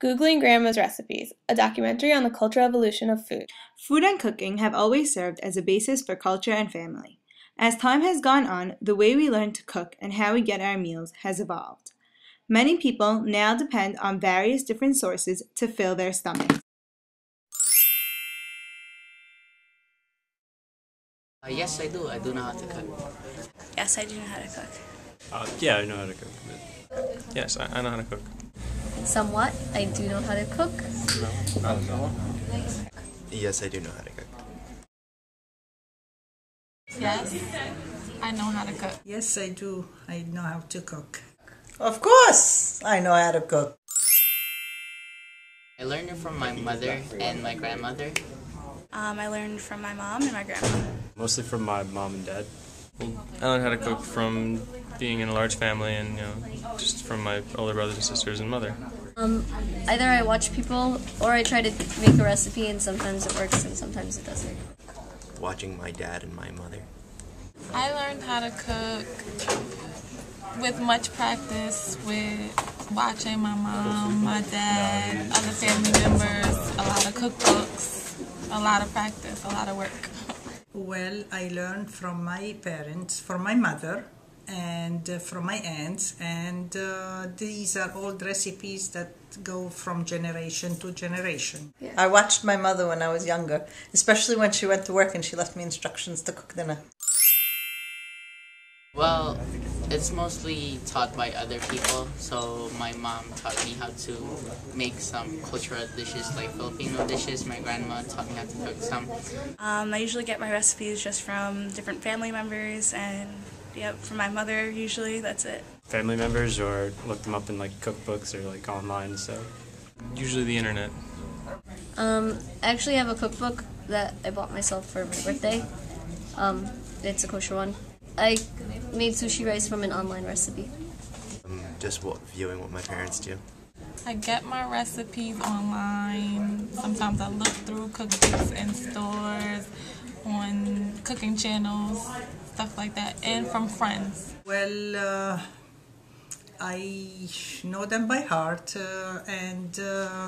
Googling Grandma's Recipes, a documentary on the cultural evolution of food. Food and cooking have always served as a basis for culture and family. As time has gone on, the way we learn to cook and how we get our meals has evolved. Many people now depend on various different sources to fill their stomachs. Yes, I do. I do know how to cook. Yes, I do know how to cook. Yeah, I know how to cook. Yes, I know how to cook. Somewhat. I do know how to cook. I don't know. Yes, I do know how to cook. Yes, I know how to cook. Yes, I do. I know how to cook. Of course, I know how to cook. I learned it from my mother and my grandmother. I learned from my mom and my grandma. Mostly from my mom and dad. I learned how to cook from being in a large family and, just from my older brothers and sisters and mother. Either I watch people or I try to make a recipe, and sometimes it works and sometimes it doesn't. Watching my dad and my mother. I learned how to cook with much practice, with watching my mom, my dad, other family members, a lot of cookbooks, a lot of practice, a lot of work. Well, I learned from my parents, from my mother, and from my aunts, and these are old recipes that go from generation to generation. Yeah. I watched my mother when I was younger, especially when she went to work and she left me instructions to cook dinner. Well, it's mostly taught by other people. So my mom taught me how to make some cultural dishes like Filipino dishes. My grandma taught me how to cook some. I usually get my recipes just from different family members and from my mother usually. That's it. Family members, or look them up in cookbooks or online, so usually the internet. I actually have a cookbook that I bought myself for my birthday. It's a kosher one. I made sushi rice from an online recipe. Just viewing what my parents do. I get my recipes online. Sometimes I look through cookbooks in stores, on cooking channels, stuff like that, and from friends. Well, I know them by heart, and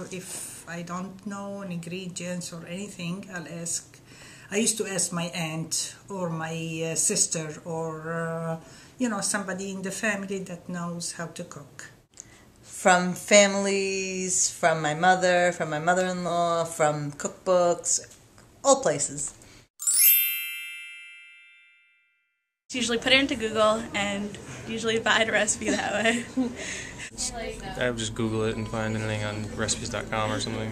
if I don't know ingredients or anything, I used to ask my aunt or my sister or, somebody in the family that knows how to cook. From families, from my mother, from my mother-in-law, from cookbooks, all places. Usually put it into Google and usually find a recipe that way. I would just Google it and find anything on recipes.com or something.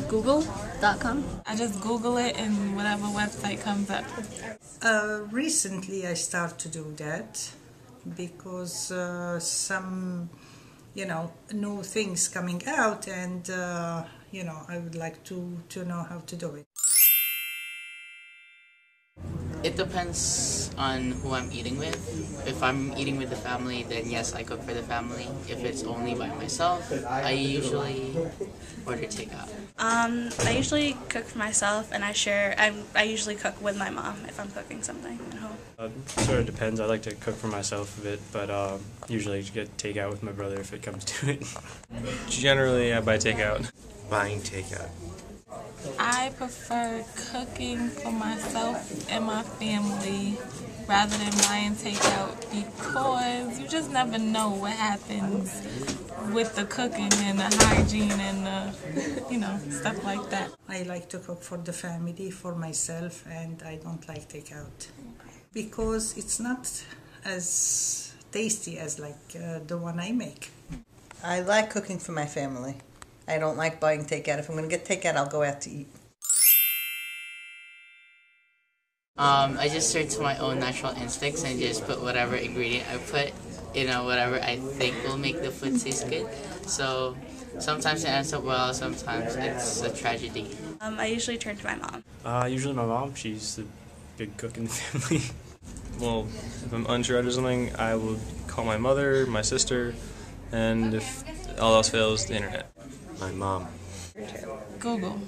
Google.com? I just Google it and whatever website comes up. Recently I started to do that because some, new things coming out, and, I would like to know how to do it. It depends on who I'm eating with. If I'm eating with the family, then yes, I cook for the family. If it's only by myself, I usually order takeout. I usually cook for myself, and I usually cook with my mom if I'm cooking something at home. It sort of depends. I like to cook for myself a bit, but usually get takeout with my brother if it comes to it. Generally, I buy takeout. Buying takeout. I prefer cooking for myself and my family rather than buying takeout because you just never know what happens with the cooking and the hygiene and the, stuff like that. I like to cook for the family, for myself, and I don't like takeout because it's not as tasty as the one I make. I like cooking for my family. I don't like buying takeout. If I'm going to get takeout, I'll go out to eat. I just stick to my own natural instincts and just put whatever ingredient I put, whatever I think will make the food taste good. So sometimes it ends up well, sometimes it's a tragedy. I usually turn to my mom. Usually my mom. She's the big cook in the family. Well, if I'm unsure how to do something, I will call my mother, my sister, and if all else fails, the internet. My mom. Google.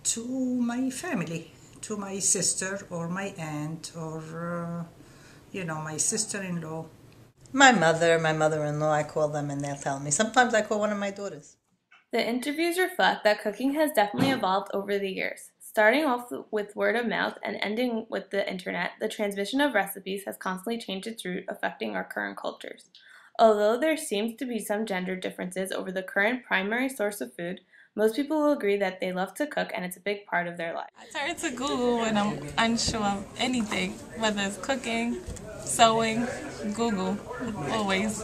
To my family, to my sister or my aunt or, my sister-in-law. My mother, my mother-in-law, I call them and they'll tell me. Sometimes I call one of my daughters. The interviews reflect that cooking has definitely evolved over the years. Starting off with word of mouth and ending with the internet, the transmission of recipes has constantly changed its route, affecting our current cultures. Although there seems to be some gender differences over the current primary source of food, most people will agree that they love to cook and it's a big part of their life. I turn to Google when I'm unsure of anything, whether it's cooking, sewing, Google, always.